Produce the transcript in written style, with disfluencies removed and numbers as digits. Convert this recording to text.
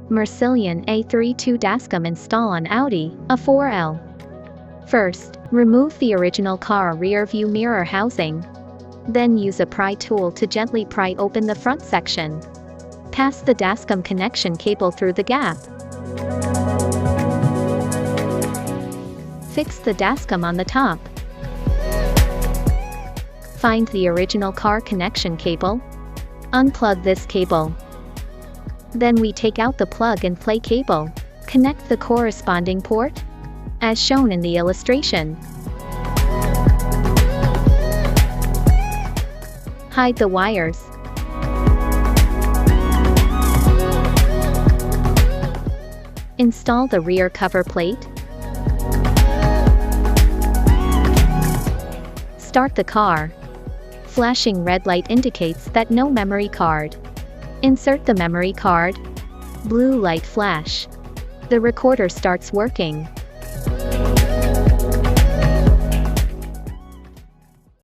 Mercylion A32 dashcam install on Audi A4L. First, remove the original car rear view mirror housing. Then use a pry tool to gently pry open the front section. Pass the dashcam connection cable through the gap. Fix the dashcam on the top. Find the original car connection cable. Unplug this cable. Then we take out the plug-and-play cable. Connect the corresponding port, as shown in the illustration. Hide the wires. Install the rear cover plate. Start the car. Flashing red light indicates that no memory card. Insert the memory card. Blue light flash. The recorder starts working.